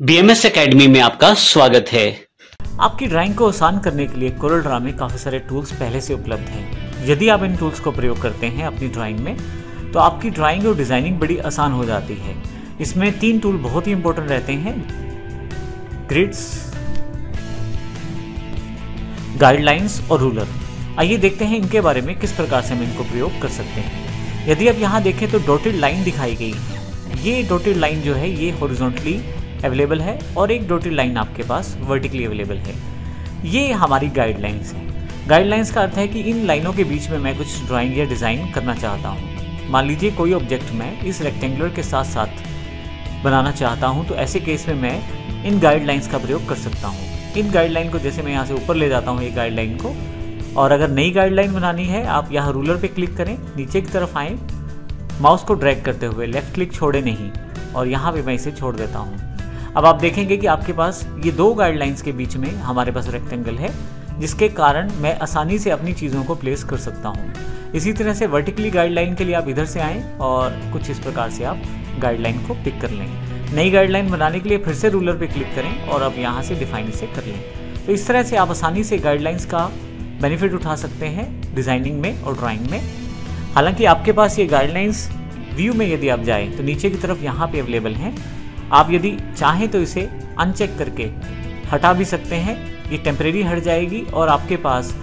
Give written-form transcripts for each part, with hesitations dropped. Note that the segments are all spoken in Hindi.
बीएमएस एकेडमी में आपका स्वागत है। आपकी ड्राइंग को आसान करने के लिए कोरल ड्रा में काफ़ी सारे टूल्स पहले से उपलब्ध हैं। यदि आप इन टूल्स को प्रयोग करते हैं अपनी ड्राइंग में तो आपकी ड्राइंग और डिज़ाइनिंग बड़ी आसान हो जाती है। इसमें 3 टूल बहुत ही इंपॉर्टेंट रहते हैं: ग्रिड्स, गाइडलाइंस और रूलर। आइए देखते हैं इनके बारे में किस प्रकार से हम इनको प्रयोग कर सकते हैं। यदि आप यहाँ देखें तो डॉटेड लाइन दिखाई गई है। ये डॉटेड लाइन जो है ये हॉरिजॉन्टली अवेलेबल है और एक डॉटेड लाइन आपके पास वर्टिकली अवेलेबल है। ये हमारी गाइडलाइंस है। गाइडलाइंस का अर्थ है कि इन लाइनों के बीच में मैं कुछ ड्राइंग या डिज़ाइन करना चाहता हूँ। मान लीजिए कोई ऑब्जेक्ट मैं इस रेक्टेंगुलर के साथ साथ बनाना चाहता हूँ, तो ऐसे केस में मैं इन गाइडलाइंस का प्रयोग कर सकता हूँ। इन गाइडलाइन को जैसे मैं यहाँ से ऊपर ले जाता हूँ ये गाइडलाइन को, और अगर नई गाइडलाइन बनानी है आप यहाँ रूलर पे क्लिक करें, नीचे की तरफ आएँ, माउस को ड्रैग करते हुए लेफ्ट क्लिक छोड़े नहीं, और यहाँ पे मैं इसे छोड़ देता हूँ। अब आप देखेंगे कि आपके पास ये 2 गाइडलाइंस के बीच में हमारे पास रेक्टेंगल है, जिसके कारण मैं आसानी से अपनी चीज़ों को प्लेस कर सकता हूँ। इसी तरह से वर्टिकली गाइडलाइन के लिए आप इधर से आएँ और कुछ इस प्रकार से आप गाइडलाइन को पिक कर लें। नई गाइडलाइन बनाने के लिए फिर से रूलर पे क्लिक करें और अब यहाँ से डिफाइन इसे कर लें। तो इस तरह से आप आसानी से गाइडलाइंस का बेनिफिट उठा सकते हैं डिज़ाइनिंग में और ड्राइंग में। हालांकि आपके पास ये गाइडलाइंस व्यू में यदि आप जाएँ तो नीचे की तरफ यहाँ पे अवेलेबल हैं। आप यदि चाहें तो इसे अनचेक करके हटा भी सकते हैं। ये टेम्परेरी हट जाएगी और आपके पास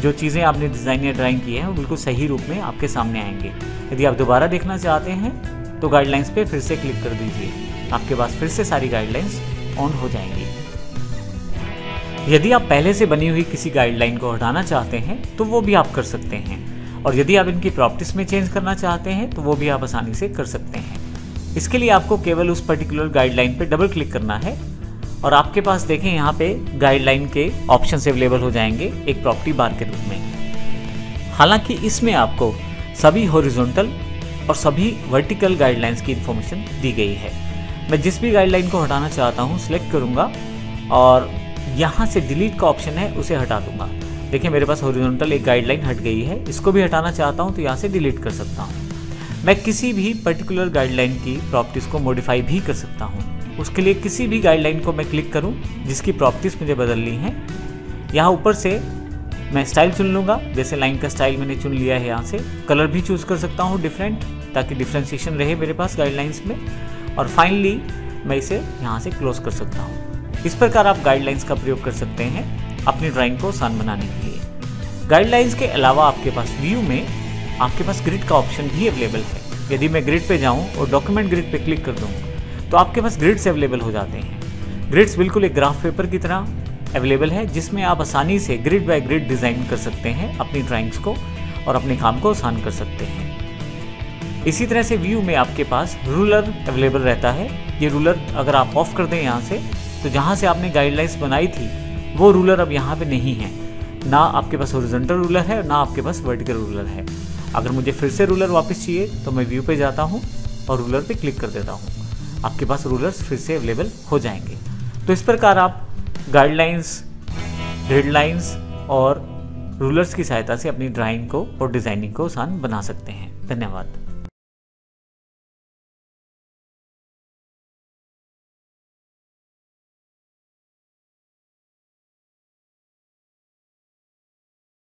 जो चीज़ें आपने डिज़ाइन या ड्राइंग की हैं वो बिल्कुल सही रूप में आपके सामने आएंगे। यदि आप दोबारा देखना चाहते हैं तो गाइडलाइंस पे फिर से क्लिक कर दीजिए, आपके पास फिर से सारी गाइडलाइंस ऑन हो जाएंगी। यदि आप पहले से बनी हुई किसी गाइडलाइन को हटाना चाहते हैं तो वो भी आप कर सकते हैं, और यदि आप इनकी प्रॉपर्टीज में चेंज करना चाहते हैं तो वो भी आप आसानी से कर सकते हैं। इसके लिए आपको केवल उस पर्टिकुलर गाइडलाइन पे डबल क्लिक करना है और आपके पास देखें यहाँ पे गाइडलाइन के ऑप्शन अवेलेबल हो जाएंगे एक प्रॉपर्टी बार के रूप में। हालांकि इसमें आपको सभी हॉरिजॉन्टल और सभी वर्टिकल गाइडलाइंस की इंफॉर्मेशन दी गई है। मैं जिस भी गाइडलाइन को हटाना चाहता हूँ सिलेक्ट करूँगा और यहाँ से डिलीट का ऑप्शन है उसे हटा दूंगा। देखिए मेरे पास हॉरिजॉन्टल एक गाइडलाइन हट गई है, इसको भी हटाना चाहता हूँ तो यहाँ से डिलीट कर सकता हूँ। मैं किसी भी पर्टिकुलर गाइडलाइन की प्रॉपर्टीज़ को मॉडिफाई भी कर सकता हूँ। उसके लिए किसी भी गाइडलाइन को मैं क्लिक करूँ जिसकी प्रॉपर्टीज़ मुझे बदलनी है, यहाँ ऊपर से मैं स्टाइल चुन लूँगा। जैसे लाइन का स्टाइल मैंने चुन लिया है, यहाँ से कलर भी चूज़ कर सकता हूँ डिफरेंट, ताकि डिफ्रेंशिएशन रहे मेरे पास गाइडलाइंस में। और फाइनली मैं इसे यहाँ से क्लोज कर सकता हूँ। इस प्रकार आप गाइडलाइंस का प्रयोग कर सकते हैं अपनी ड्राइंग को आसान बनाने के लिए। गाइडलाइंस के अलावा आपके पास व्यू में आपके पास ग्रिड का ऑप्शन भी अवेलेबल है। यदि मैं ग्रिड पे जाऊं और डॉक्यूमेंट ग्रिड पे क्लिक कर दूं तो आपके पास ग्रिड्स अवेलेबल हो जाते हैं। ग्रिड्स बिल्कुल एक ग्राफ पेपर की तरह अवेलेबल है, जिसमें आप आसानी से ग्रिड बाय ग्रिड डिज़ाइन कर सकते हैं अपनी ड्राइंग्स को और अपने काम को आसान कर सकते हैं। इसी तरह से व्यू में आपके पास रूलर अवेलेबल रहता है। ये रूलर अगर आप ऑफ कर दें यहाँ से, तो जहाँ से आपने गाइडलाइंस बनाई थी वो रूलर अब यहाँ पे नहीं है। ना आपके पास हॉरिजॉन्टल रूलर है ना आपके पास वर्टिकल रूलर है। अगर मुझे फिर से रूलर वापस चाहिए तो मैं व्यू पे जाता हूँ और रूलर पे क्लिक कर देता हूँ, आपके पास रूलर्स फिर से अवेलेबल हो जाएंगे। तो इस प्रकार आप गाइडलाइंस, ग्रिड लाइंस और रूलर्स की सहायता से अपनी ड्राइंग को और डिज़ाइनिंग को आसान बना सकते हैं। धन्यवाद।